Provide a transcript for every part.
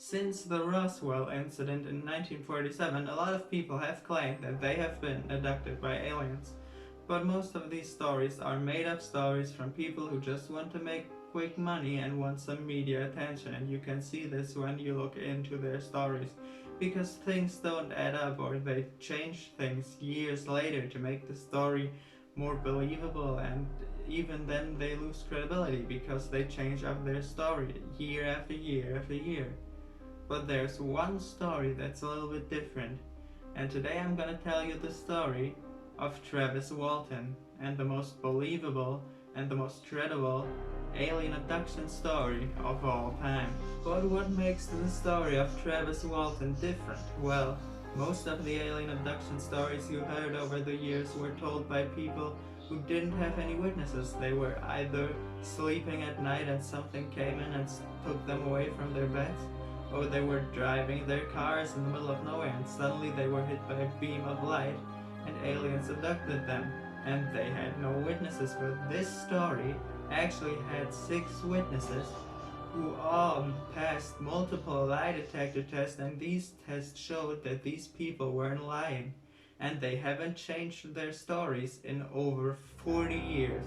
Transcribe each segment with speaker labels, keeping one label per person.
Speaker 1: Since the Roswell incident in 1947, a lot of people have claimed that they have been abducted by aliens. But most of these stories are made-up stories from people who just want to make quick money and want some media attention, and you can see this when you look into their stories. Because things don't add up, or they change things years later to make the story more believable, and even then they lose credibility because they change up their story year after year after year. But there's one story that's a little bit different, and today I'm gonna tell you the story of Travis Walton, and the most believable and the most credible alien abduction story of all time. But what makes the story of Travis Walton different? Well, most of the alien abduction stories you heard over the years were told by people who didn't have any witnesses. They were either sleeping at night and something came in and took them away from their beds, or they were driving their cars in the middle of nowhere and suddenly they were hit by a beam of light and aliens abducted them, and they had no witnesses. But this story actually had 6 witnesses who all passed multiple lie detector tests, and these tests showed that these people weren't lying, and they haven't changed their stories in over 40 years.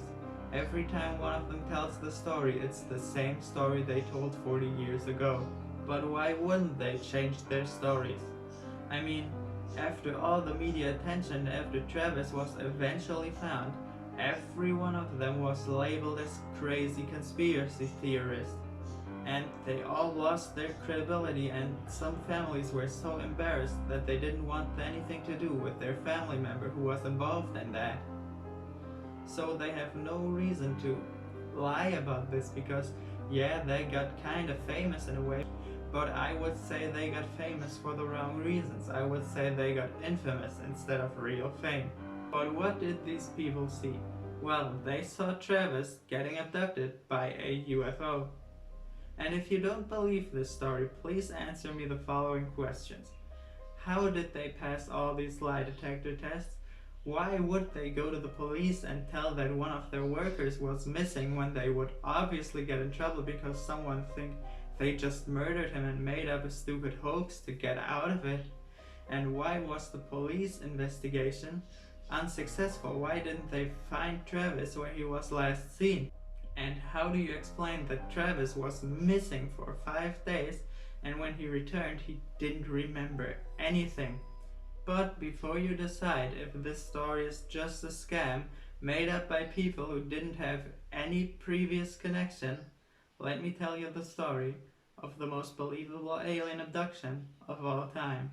Speaker 1: Every time one of them tells the story, it's the same story they told 40 years ago. But why wouldn't they change their stories? I mean, after all the media attention after Travis was eventually found, every one of them was labeled as crazy conspiracy theorists. And they all lost their credibility, and some families were so embarrassed that they didn't want anything to do with their family member who was involved in that. So they have no reason to lie about this, because yeah, they got kind of famous in a way, but I would say they got famous for the wrong reasons. I would say they got infamous instead of real fame. But what did these people see? Well, they saw Travis getting abducted by a UFO. And if you don't believe this story, please answer me the following questions. How did they pass all these lie detector tests? Why would they go to the police and tell that one of their workers was missing when they would obviously get in trouble because someone think they just murdered him and made up a stupid hoax to get out of it? And why was the police investigation unsuccessful? Why didn't they find Travis where he was last seen? And how do you explain that Travis was missing for 5 days and when he returned he didn't remember anything? But before you decide if this story is just a scam made up by people who didn't have any previous connection, let me tell you the story of the most believable alien abduction of all time.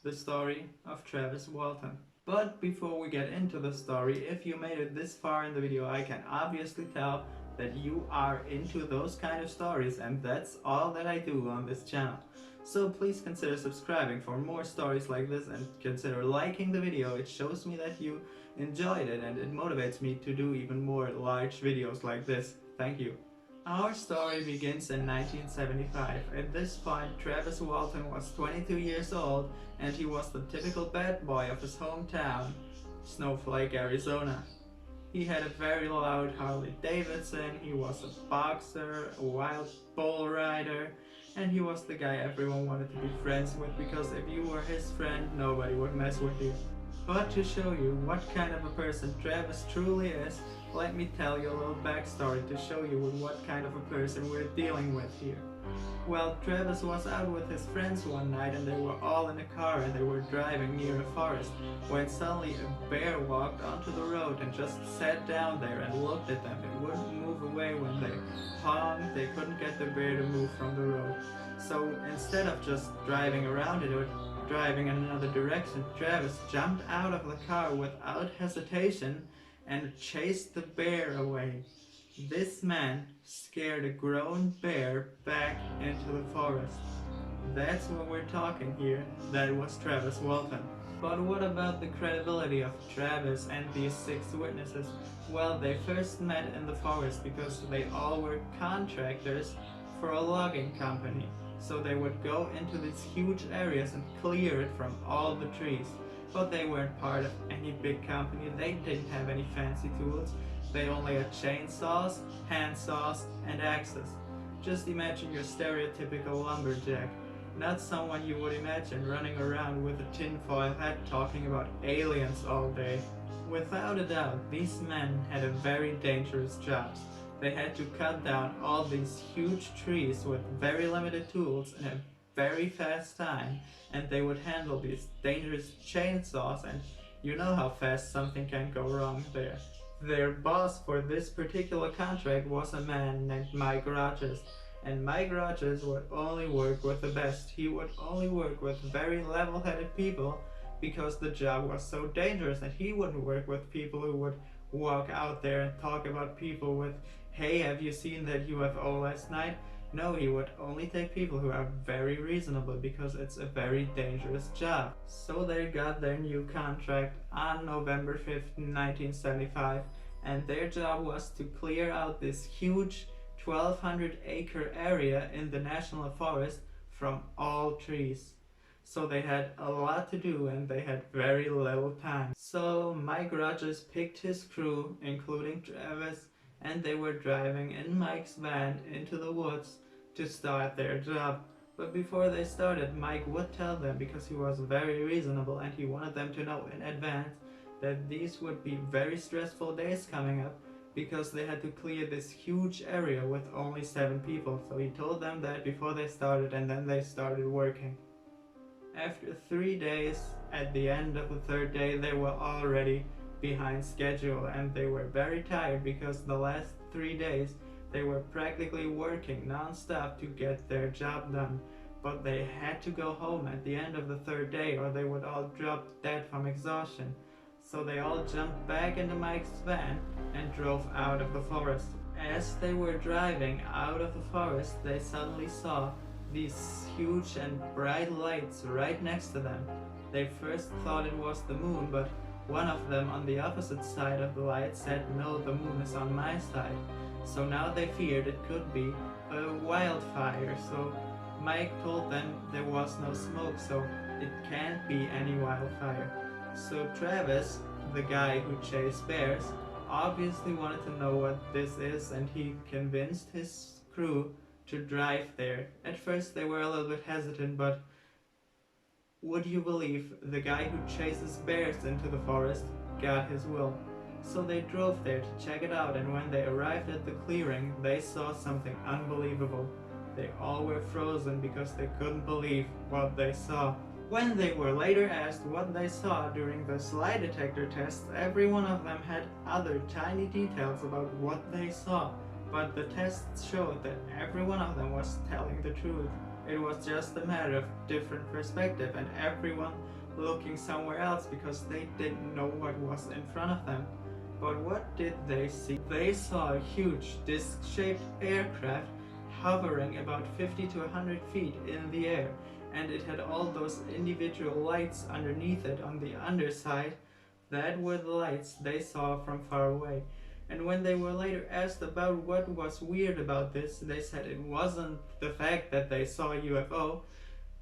Speaker 1: The story of Travis Walton. But before we get into the story, if you made it this far in the video, I can obviously tell that you are into those kind of stories, and that's all that I do on this channel. So please consider subscribing for more stories like this, and consider liking the video. It shows me that you enjoyed it and it motivates me to do even more large videos like this. Thank you. Our story begins in 1975. At this point, Travis Walton was 22 years old and he was the typical bad boy of his hometown, Snowflake, Arizona. He had a very loud Harley Davidson, he was a boxer, a wild bull rider, and he was the guy everyone wanted to be friends with, because if you were his friend, nobody would mess with you. But to show you what kind of a person Travis truly is, let me tell you a little backstory to show you what kind of a person we're dealing with here. Well, Travis was out with his friends one night and they were all in a car and they were driving near a forest when suddenly a bear walked onto the road and just sat down there and looked at them. It wouldn't move away when they honked. They couldn't get the bear to move from the road. So instead of just driving around it or driving in another direction, Travis jumped out of the car without hesitation and chased the bear away. This man scared a grown bear back into the forest. That's what we're talking here. That was Travis Walton. But what about the credibility of Travis and these 6 witnesses? Well, they first met in the forest because they all were contractors for a logging company. So they would go into these huge areas and clear it from all the trees. But they weren't part of any big company. They didn't have any fancy tools. They only had chainsaws, hand saws, and axes. Just imagine your stereotypical lumberjack. Not someone you would imagine running around with a tinfoil hat talking about aliens all day. Without a doubt, these men had a very dangerous job. They had to cut down all these huge trees with very limited tools in a very fast time, and they would handle these dangerous chainsaws, and you know how fast something can go wrong there. Their boss for this particular contract was a man named Mike Rogers, and Mike Rogers would only work with the best. He would only work with very level-headed people because the job was so dangerous, and he wouldn't work with people who would walk out there and talk about people with, hey, have you seen that UFO last night? No, he would only take people who are very reasonable because it's a very dangerous job. So they got their new contract on November 5th, 1975, and their job was to clear out this huge 1,200-acre area in the National Forest from all trees. So they had a lot to do and they had very little time. So Mike Rogers picked his crew, including Travis, and they were driving in Mike's van into the woods to start their job. But before they started, Mike would tell them, because he was very reasonable and he wanted them to know in advance, that these would be very stressful days coming up because they had to clear this huge area with only 7 people. So he told them that before they started, and then they started working. After 3 days, at the end of the 3rd day, they were already behind schedule and they were very tired because the last 3 days they were practically working non-stop to get their job done. But they had to go home at the end of the 3rd day or they would all drop dead from exhaustion. So they all jumped back into Mike's van and drove out of the forest. As they were driving out of the forest, they suddenly saw these huge and bright lights right next to them. They first thought it was the moon, but one of them on the opposite side of the light said, no, the moon is on my side. So now they feared it could be a wildfire. So Mike told them there was no smoke, so it can't be any wildfire. So Travis, the guy who chased bears, obviously wanted to know what this is, and he convinced his crew to drive there. At first they were a little bit hesitant, but would you believe the guy who chases bears into the forest got his will? So they drove there to check it out, and when they arrived at the clearing, they saw something unbelievable. They all were frozen because they couldn't believe what they saw. When they were later asked what they saw during the lie detector tests, every one of them had other tiny details about what they saw. But the tests showed that every one of them was telling the truth. It was just a matter of different perspective and everyone looking somewhere else because they didn't know what was in front of them. But what did they see? They saw a huge disc-shaped aircraft hovering about 50 to 100 feet in the air, and it had all those individual lights underneath it on the underside. That were the lights they saw from far away. And when they were later asked about what was weird about this, they said it wasn't the fact that they saw a UFO.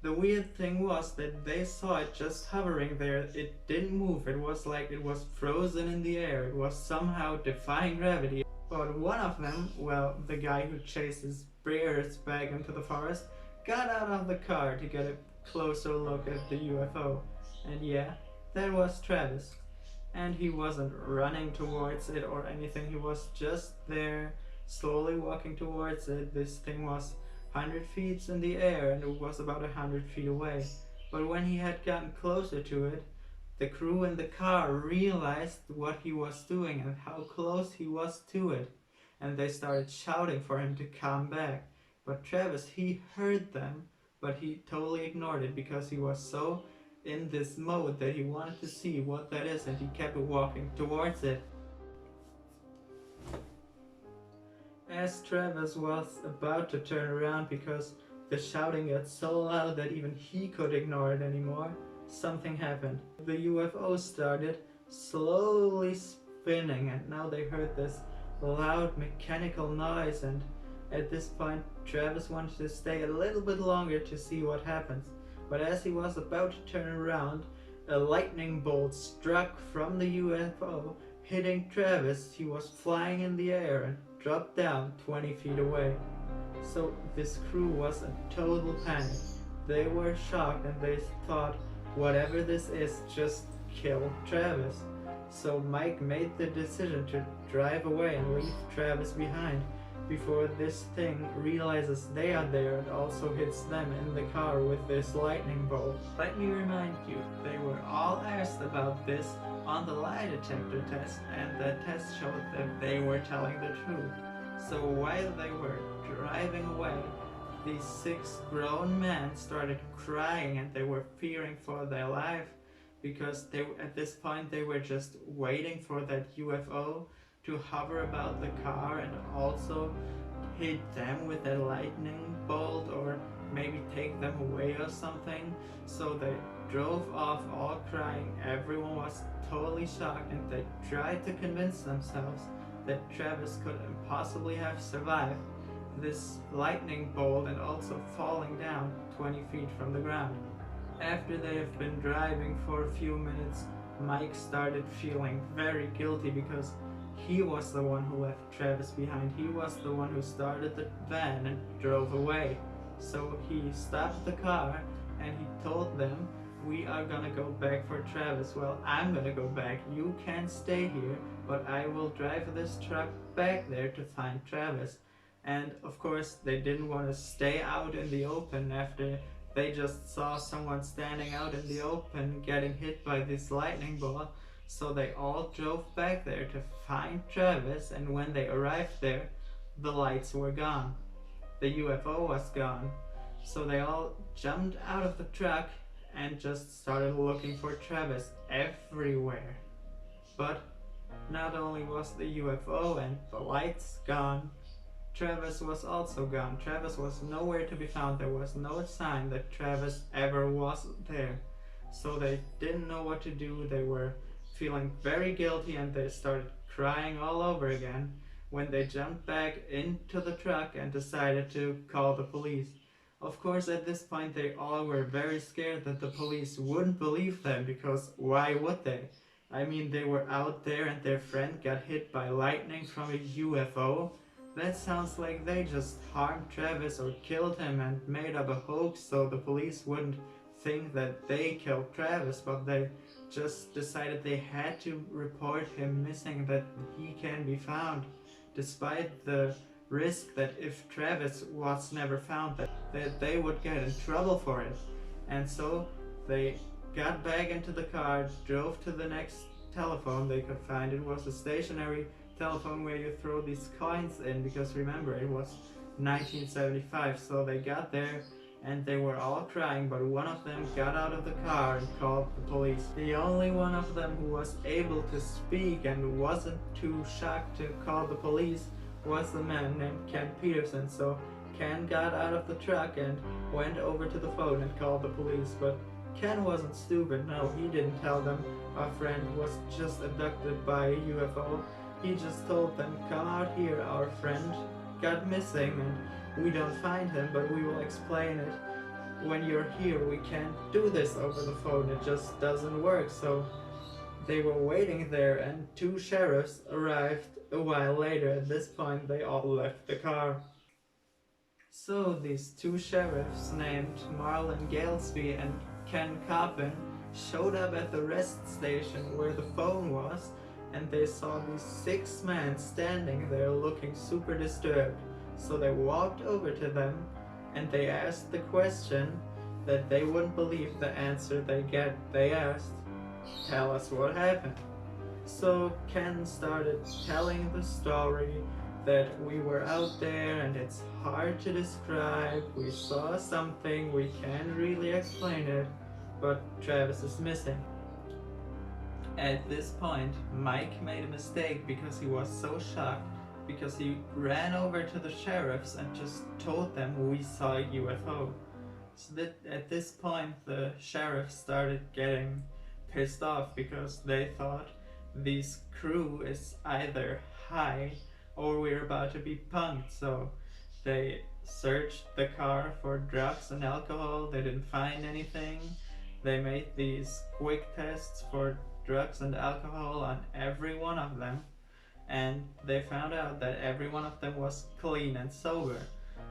Speaker 1: The weird thing was that they saw it just hovering there. It didn't move. It was like it was frozen in the air. It was somehow defying gravity. But one of them, well, the guy who chases bears back into the forest, got out of the car to get a closer look at the UFO. And yeah, that was Travis. And he wasn't running towards it or anything, he was just there, slowly walking towards it. This thing was 100 feet in the air and it was about 100 feet away. But when he had gotten closer to it, the crew in the car realized what he was doing and how close he was to it. And they started shouting for him to come back. But Travis, he heard them, but he totally ignored it because he was so in this mode that he wanted to see what that is, and he kept walking towards it. As Travis was about to turn around because the shouting got so loud that even he could ignore it anymore, something happened. The UFO started slowly spinning, and now they heard this loud mechanical noise, and at this point Travis wanted to stay a little bit longer to see what happens. But as he was about to turn around, a lightning bolt struck from the UFO, hitting Travis. He was flying in the air and dropped down 20 feet away. So this crew was in total panic. They were shocked and they thought, whatever this is, just kill Travis. So Mike made the decision to drive away and leave Travis behind before this thing realizes they are there and also hits them in the car with this lightning bolt. Let me remind you, they were all asked about this on the lie detector test, and the test showed that they were telling the truth. So while they were driving away, these 6 grown men started crying and they were fearing for their life because at this point they were just waiting for that UFO to hover about the car and also hit them with a lightning bolt or maybe take them away or something. So they drove off all crying. Everyone was totally shocked and they tried to convince themselves that Travis could impossibly have survived this lightning bolt and also falling down 20 feet from the ground. After they have been driving for a few minutes, Mike started feeling very guilty because he was the one who left Travis behind. He was the one who started the van and drove away. So he stopped the car and he told them, we are gonna go back for Travis. Well, I'm gonna go back. You can stay here, but I will drive this truck back there to find Travis. And of course, they didn't want to stay out in the open after they just saw someone standing out in the open getting hit by this lightning bolt. So they all drove back there to find Travis, and when they arrived there, the lights were gone. The UFO was gone. So they all jumped out of the truck and just started looking for Travis everywhere. But not only was the UFO and the lights gone, Travis was also gone. Travis was nowhere to be found. There was no sign that Travis ever was there. So they didn't know what to do. They were feeling very guilty and they started crying all over again when they jumped back into the truck and decided to call the police. Of course, at this point they all were very scared that the police wouldn't believe them, because why would they? I mean, they were out there and their friend got hit by lightning from a UFO. That sounds like they just harmed Travis or killed him and made up a hoax so the police wouldn't think that they killed Travis, but they just decided they had to report him missing, that he can be found, despite the risk that if Travis was never found, that they would get in trouble for it. And so they got back into the car, drove to the next telephone they could find. It was a stationary telephone where you throw these coins in, because remember, it was 1975. So they got there and they were all crying, but one of them got out of the car and called the police. The only one of them who was able to speak and wasn't too shocked to call the police was the man named Ken Peterson. So Ken got out of the truck and went over to the phone and called the police. But Ken wasn't stupid. No, he didn't tell them our friend was just abducted by a UFO. He just told them, come out here, our friend got missing and we don't find him, but we will explain it when you're here. We can't do this over the phone, it just doesn't work. So they were waiting there and 2 sheriffs arrived a while later. At this point they all left the car. So these 2 sheriffs named Marlon Galesby and Ken Coppin showed up at the rest station where the phone was, and they saw these 6 men standing there looking super disturbed. So they walked over to them and they asked the question that they wouldn't believe the answer they asked. Tell us what happened. So Ken started telling the story that we were out there and it's hard to describe. We saw something, we can't really explain it, but Travis is missing. At this point, Mike made a mistake because he was so shocked, because he ran over to the sheriffs and just told them we saw a UFO. So that at this point the sheriffs started getting pissed off because they thought this crew is either high or we're about to be punked. So they searched the car for drugs and alcohol. They didn't find anything. They made these quick tests for drugs and alcohol on every one of them, and they found out that every one of them was clean and sober.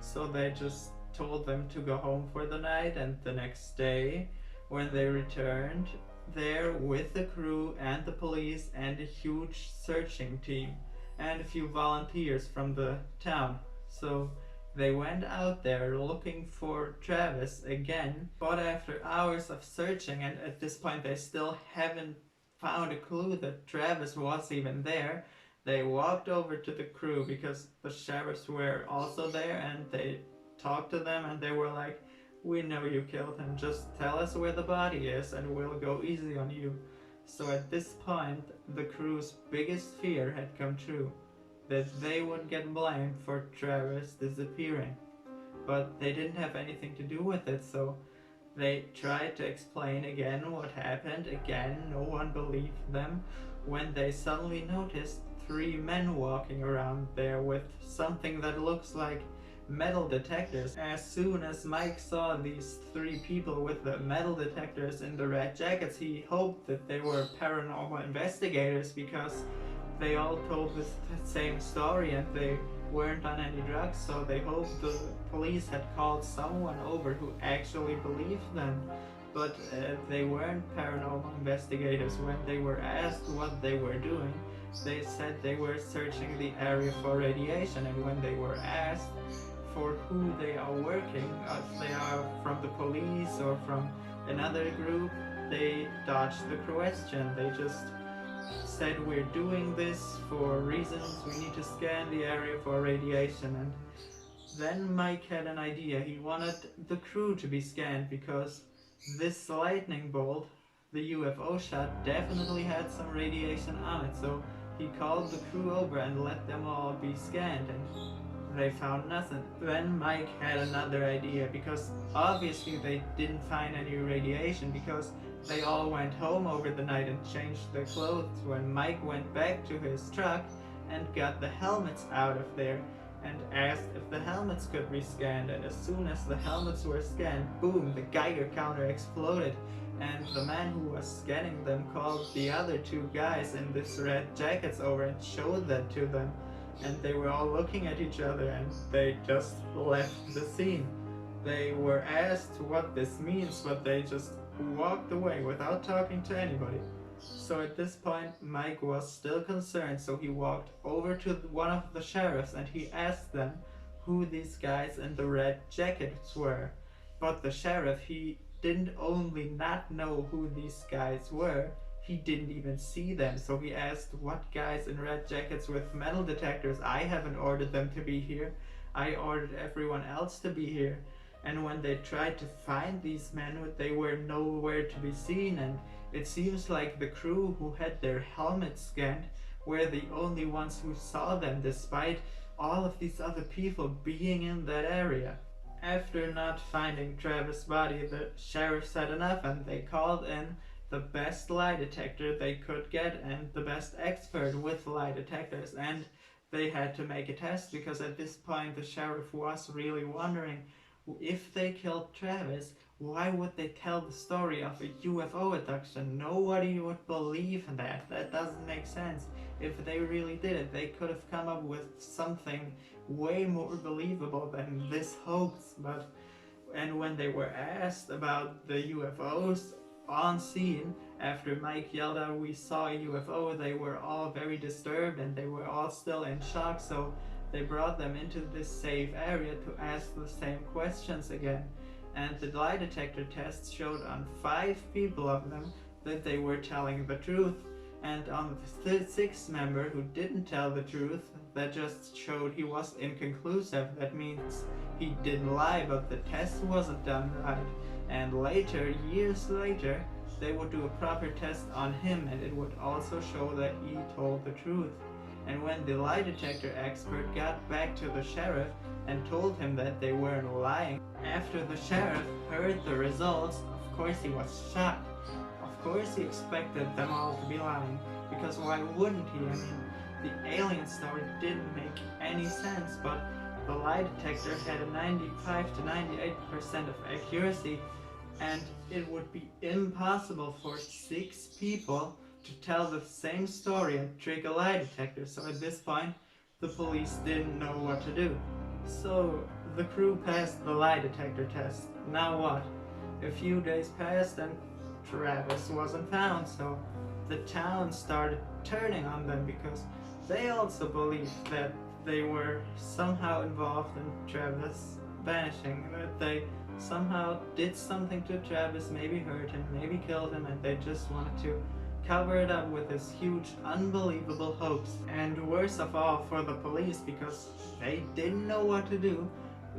Speaker 1: So they just told them to go home for the night, and the next day, when they returned, there with the crew and the police and a huge searching team and a few volunteers from the town. So they went out there looking for Travis again, but after hours of searching, and at this point they still haven't found a clue that Travis was even there, they walked over to the crew because the sheriffs were also there, and they talked to them and they were like, "We know you killed him, just tell us where the body is and we'll go easy on you." So at this point, the crew's biggest fear had come true, that they would get blamed for Travis disappearing. But they didn't have anything to do with it, so they tried to explain again what happened. Again, no one believed them when they suddenly noticed three men walking around there with something that looks like metal detectors. As soon as Mike saw these three people with the metal detectors in the red jackets, he hoped that they were paranormal investigators because they all told the same story and they weren't on any drugs, so they hoped the police had called someone over who actually believed them. But they weren't paranormal investigators. When they were asked what they were doing, they said they were searching the area for radiation, and when they were asked for who they are working, if they are from the police or from another group, they dodged the question. They just said, "We're doing this for reasons, we need to scan the area for radiation." And then Mike had an idea. He wanted the crew to be scanned because this lightning bolt, the UFO shot, definitely had some radiation on it. So he called the crew over and let them all be scanned, and they found nothing. Then Mike had another idea, because obviously they didn't find any radiation because they all went home over the night and changed their clothes. When Mike went back to his truck and got the helmets out of there and asked if the helmets could be scanned, and as soon as the helmets were scanned, boom, the Geiger counter exploded, and the man who was scanning them called the other two guys in this red jackets over and showed that to them, and they were all looking at each other and they just left the scene. They were asked what this means, but they just walked away without talking to anybody. So at this point, Mike was still concerned, so he walked over to one of the sheriffs and he asked them who these guys in the red jackets were. But the sheriff, he didn't only not know who these guys were, he didn't even see them. So he asked, "What guys in red jackets with metal detectors? I haven't ordered them to be here. I ordered everyone else to be here." And when they tried to find these men, they were nowhere to be seen, and it seems like the crew who had their helmets scanned were the only ones who saw them, despite all of these other people being in that area. After not finding Travis' body, the sheriffs had enough and they called in the best lie detector they could get and the best expert with lie detectors, and they had to make a test because at this point the sheriff was really wondering, if they killed Travis, why would they tell the story of a UFO abduction? Nobody would believe that. That doesn't make sense. If they really did it, they could have come up with something way more believable than this hoax. And when they were asked about the UFOs on scene, after Mike yelled out, "We saw a UFO," they were all very disturbed and they were all still in shock, so they brought them into this safe area to ask the same questions again. And the lie detector test showed on 5 people of them that they were telling the truth, and on the 6th member who didn't tell the truth, that just showed he was inconclusive. That means he didn't lie, but the test wasn't done right. And later, years later, they would do a proper test on him and it would also show that he told the truth. And when the lie detector expert got back to the sheriff and told him that they weren't lying, after the sheriff heard the results, of course he was shocked. Of course he expected them all to be lying, because why wouldn't he? I mean, the alien story didn't make any sense, but the lie detector had a 95 to 98% of accuracy, and it would be impossible for 6 people to tell the same story and trick a lie detector. So at this point, the police didn't know what to do. So The crew passed the lie detector test. Now what? A few days passed and Travis wasn't found, so the town started turning on them because they also believed that they were somehow involved in Travis vanishing, that they somehow did something to Travis, maybe hurt him, maybe killed him, and they just wanted to cover it up with this huge, unbelievable hoax. And worse of all for the police, because they didn't know what to do,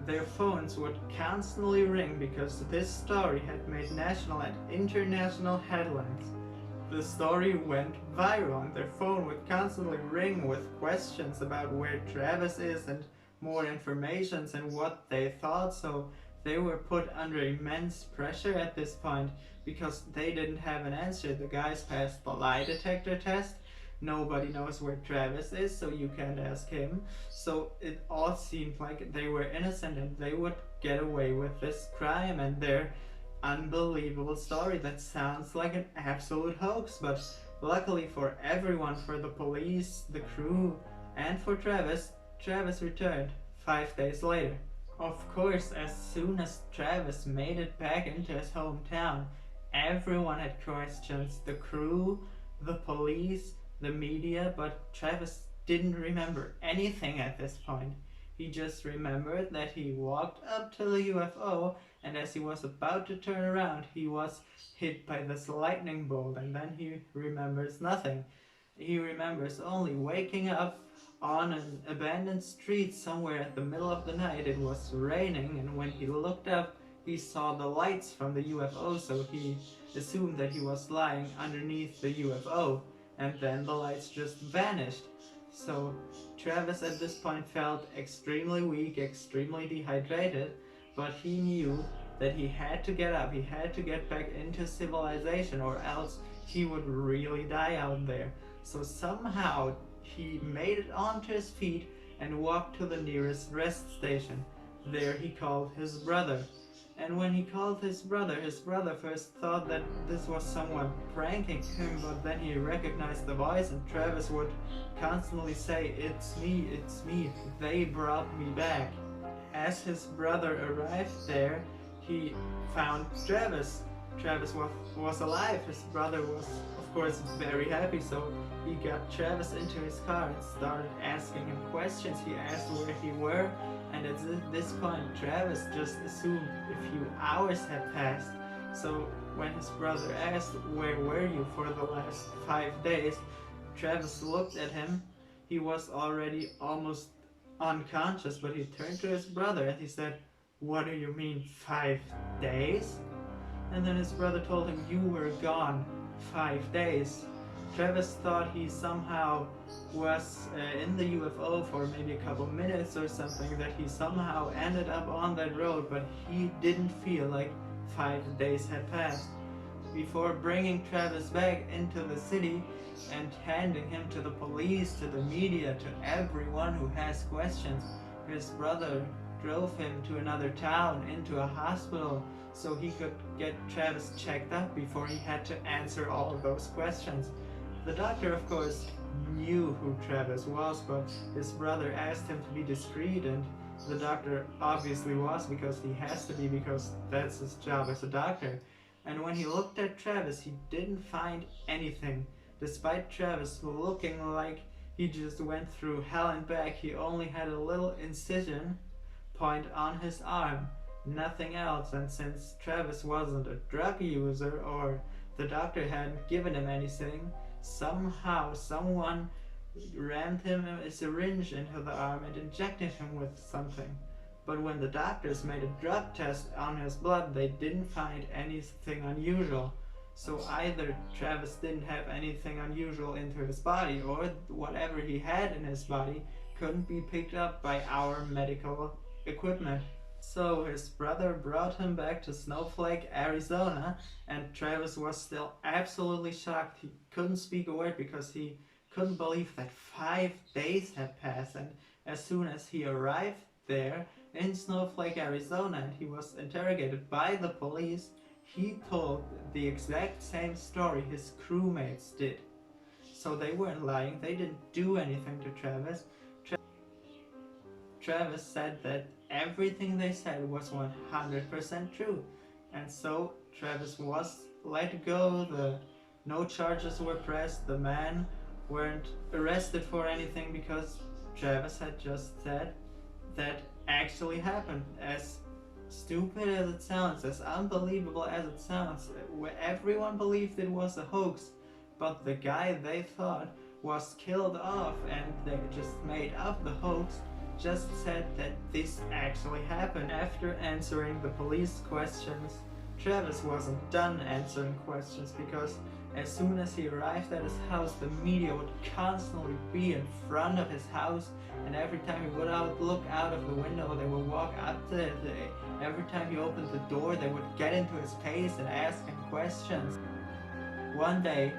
Speaker 1: their phones would constantly ring because this story had made national and international headlines. The story went viral and their phone would constantly ring with questions about where Travis is and more information and what they thought, so they were put under immense pressure at this point because they didn't have an answer. The guys passed the lie detector test. Nobody knows where Travis is, so you can't ask him. So it all seemed like they were innocent and they would get away with this crime and their unbelievable story that sounds like an absolute hoax. But luckily for everyone, for the police, the crew, and for Travis, Travis returned 5 days later. Of course, as soon as Travis made it back into his hometown, everyone had questions. The crew, the police, the media, but Travis didn't remember anything at this point. He just remembered that he walked up to the UFO, and as he was about to turn around, he was hit by this lightning bolt, and then he remembers nothing. He remembers only waking up on an abandoned street somewhere at the middle of the night. It was raining, and when he looked up, he saw the lights from the UFO, so he assumed that he was lying underneath the UFO, and then the lights just vanished. So Travis at this point felt extremely weak, extremely dehydrated, but he knew that he had to get up, he had to get back into civilization, or else he would really die out there. So somehow he made it onto his feet and walked to the nearest rest station. There he called his brother. And when he called his brother first thought that this was someone pranking him, but then he recognized the voice, and Travis would constantly say, it's me, they brought me back." As his brother arrived there, he found Travis. Travis was alive. His brother was, of course, very happy, so he got Travis into his car and started asking him questions. He asked where he were, and at this point, Travis just assumed a few hours had passed. So when his brother asked, "Where were you for the last 5 days?" Travis looked at him. He was already almost unconscious, but he turned to his brother and he said, "What do you mean 5 days?" And then his brother told him, "You were gone 5 days." Travis thought he somehow was in the UFO for maybe a couple minutes or something, that he somehow ended up on that road, but he didn't feel like 5 days had passed. Before bringing Travis back into the city and handing him to the police, to the media, to everyone who has questions, his brother drove him to another town, into a hospital, so he could get Travis checked up before he had to answer all of those questions. The doctor, of course, knew who Travis was, but his brother asked him to be discreet, and the doctor obviously was, because he has to be, because that's his job as a doctor. And when he looked at Travis, he didn't find anything. Despite Travis looking like he just went through hell and back, he only had a little incision point on his arm, nothing else. And since Travis wasn't a drug user, or the doctor hadn't given him anything, somehow someone rammed him a syringe into the arm and injected him with something. But when the doctors made a drug test on his blood, they didn't find anything unusual. So either Travis didn't have anything unusual into his body, or whatever he had in his body couldn't be picked up by our medical equipment. So his brother brought him back to Snowflake, Arizona, and Travis was still absolutely shocked. He couldn't speak a word because he couldn't believe that 5 days had passed. And as soon as he arrived there in Snowflake, Arizona, and he was interrogated by the police, he told the exact same story his crewmates did. So they weren't lying, they didn't do anything to Travis. Travis said that everything they said was 100% true. And so Travis was let go, no charges were pressed, the men weren't arrested for anything because Travis had just said that actually happened. As stupid as it sounds, as unbelievable as it sounds, everyone believed it was a hoax, but the guy they thought was killed off and they just made up the hoax just said that this actually happened. After answering the police questions, Travis wasn't done answering questions because as soon as he arrived at his house, the media would constantly be in front of his house, and every time he would look out of the window, they would walk up to it. Every time he opened the door, they would get into his face and ask him questions. One day,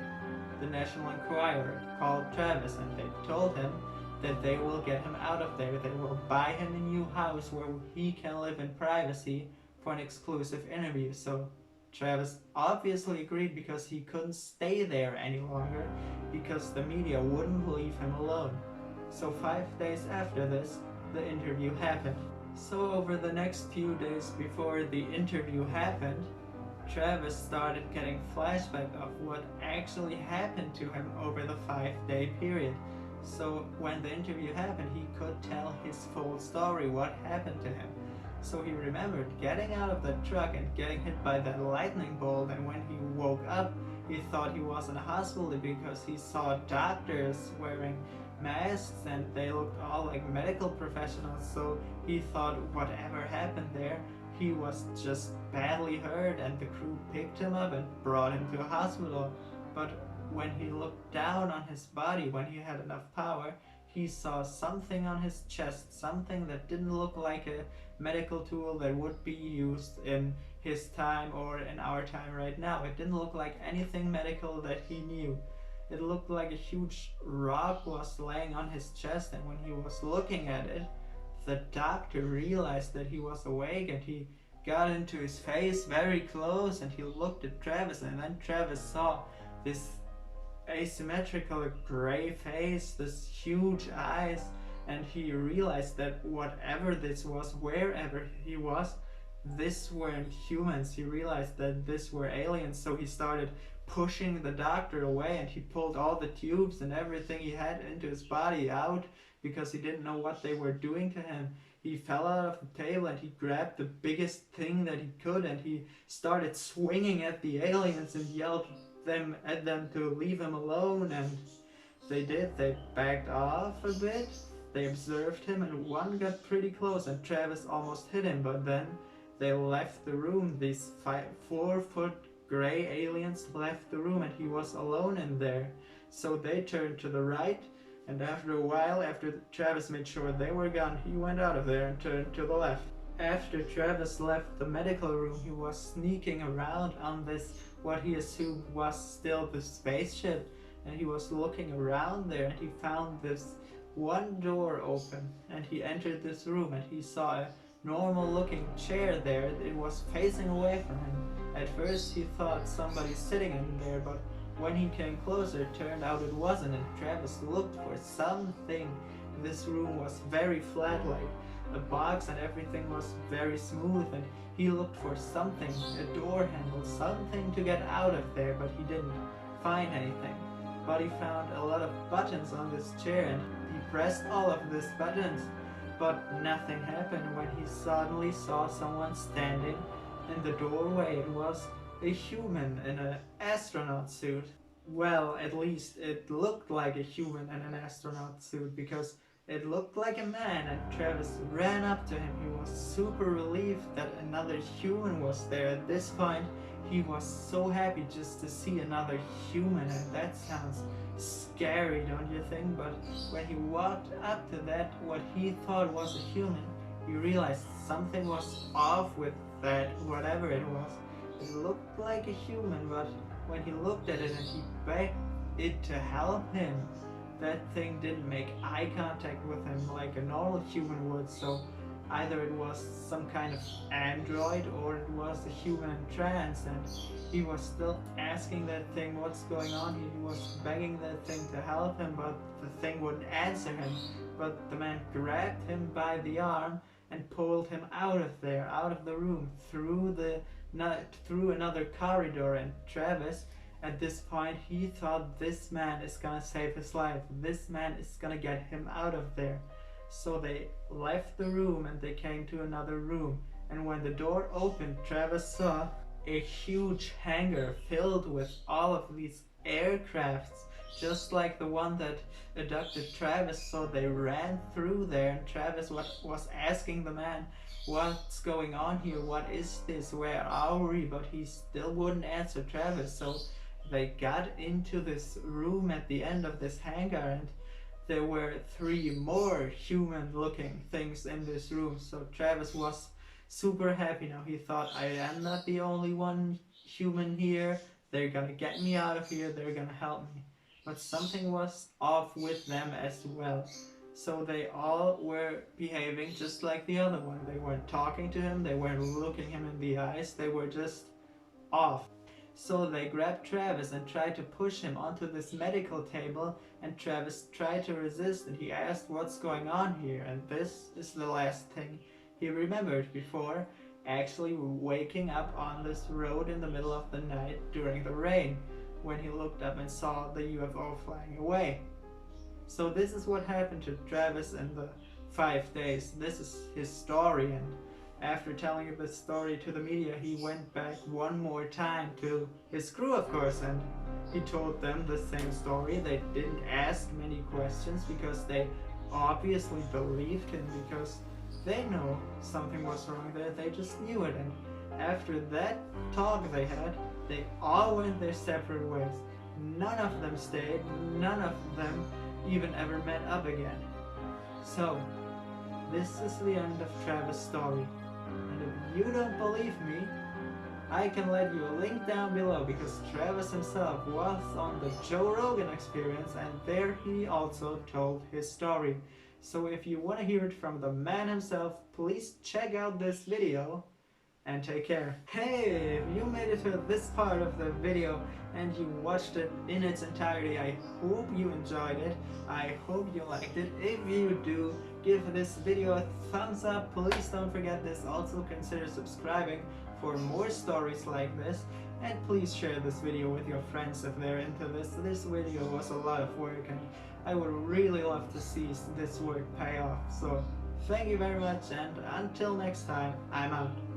Speaker 1: the National Enquirer called Travis and they told him that they will get him out of there. They will buy him a new house where he can live in privacy for an exclusive interview. So Travis obviously agreed because he couldn't stay there any longer because the media wouldn't leave him alone. So 5 days after this, the interview happened. So over the next few days before the interview happened, Travis started getting flashbacks of what actually happened to him over the 5-day period. So when the interview happened, he could tell his full story, what happened to him. So he remembered getting out of the truck and getting hit by that lightning bolt, and when he woke up, he thought he was in a hospital because he saw doctors wearing masks and they looked all like medical professionals. So he thought whatever happened there, he was just badly hurt, and the crew picked him up and brought him to a hospital. But when he looked down on his body, when he had enough power, he saw something on his chest, something that didn't look like a medical tool that would be used in his time or in our time right now. It didn't look like anything medical that he knew. It looked like a huge rock was laying on his chest, and when he was looking at it, the doctor realized that he was awake and he got into his face very close and he looked at Travis, and then Travis saw this asymmetrical gray face, this huge eyes, and he realized that whatever this was, wherever he was, this weren't humans. He realized that this were aliens, so he started pushing the doctor away and he pulled all the tubes and everything he had into his body out because he didn't know what they were doing to him. He fell out of the table and he grabbed the biggest thing that he could and he started swinging at the aliens and yelled at them to leave him alone, and they did. They backed off a bit, they observed him, and one got pretty close and Travis almost hit him, but then they left the room. These 4-foot gray aliens left the room and he was alone in there. So they turned to the right, and after a while, after Travis made sure they were gone, he went out of there and turned to the left. After Travis left the medical room, he was sneaking around on this, what he assumed was still the spaceship, and he was looking around there and he found this one door open, and he entered this room and he saw a normal looking chair there. It was facing away from him. At first he thought somebody sitting in there, but when he came closer, it turned out it wasn't, and Travis looked for something. This room was very flat, like the box and everything was very smooth, and he looked for something, a door handle, something to get out of there, but he didn't find anything. But he found a lot of buttons on this chair and he pressed all of these buttons, but nothing happened when he suddenly saw someone standing in the doorway. It was a human in an astronaut suit. Well, at least it looked like a human in an astronaut suit because it looked like a man, and Travis ran up to him. He was super relieved that another human was there. At this point, he was so happy just to see another human, and that sounds scary, don't you think? But when he walked up to that, what he thought was a human, he realized something was off with that, whatever it was. It looked like a human, but when he looked at it and he begged it to help him, that thing didn't make eye contact with him like a normal human would. So either it was some kind of android or it was a human in trance, and he was still asking that thing what's going on. He was begging that thing to help him, but the thing wouldn't answer him. but the man grabbed him by the arm and pulled him out of there, out of the room, through another corridor. And Travis, at this point, he thought this man is gonna save his life. This man is gonna get him out of there. So they left the room and they came to another room. And when the door opened, Travis saw a huge hangar filled with all of these aircrafts, just like the one that abducted Travis. So they ran through there, and Travis was asking the man, what's going on here? What is this? Where are we? But he still wouldn't answer Travis. So they got into this room at the end of this hangar, and there were 3 more human-looking things in this room. So Travis was super happy now. He thought, I am not the only one human here. They're gonna get me out of here. They're gonna help me. But something was off with them as well. So they all were behaving just like the other one. They weren't talking to him. They weren't looking him in the eyes. They were just off. So they grabbed Travis and tried to push him onto this medical table, and Travis tried to resist, and he asked what's going on here. And this is the last thing he remembered before actually waking up on this road in the middle of the night during the rain, when he looked up and saw the UFO flying away. So this is what happened to Travis in the 5 days. This is his story, and after telling this story to the media, he went back one more time to his crew, of course, and he told them the same story. They didn't ask many questions because they obviously believed him, because they know something was wrong there. They just knew it. And after that talk they had, they all went their separate ways. None of them stayed. None of them even ever met up again. So this is the end of Travis' story. And if you don't believe me, I can let you a link down below, because Travis himself was on the Joe Rogan Experience, and there he also told his story. So if you want to hear it from the man himself, please check out this video, and take care. Hey, if you made it to this part of the video and you watched it in its entirety, I hope you enjoyed it. I hope you liked it. If you do, give this video a thumbs up. Please don't forget this. Also consider subscribing for more stories like this. And please share this video with your friends if they're into this. This video was a lot of work, and I would really love to see this work pay off. So thank you very much, and until next time, I'm out.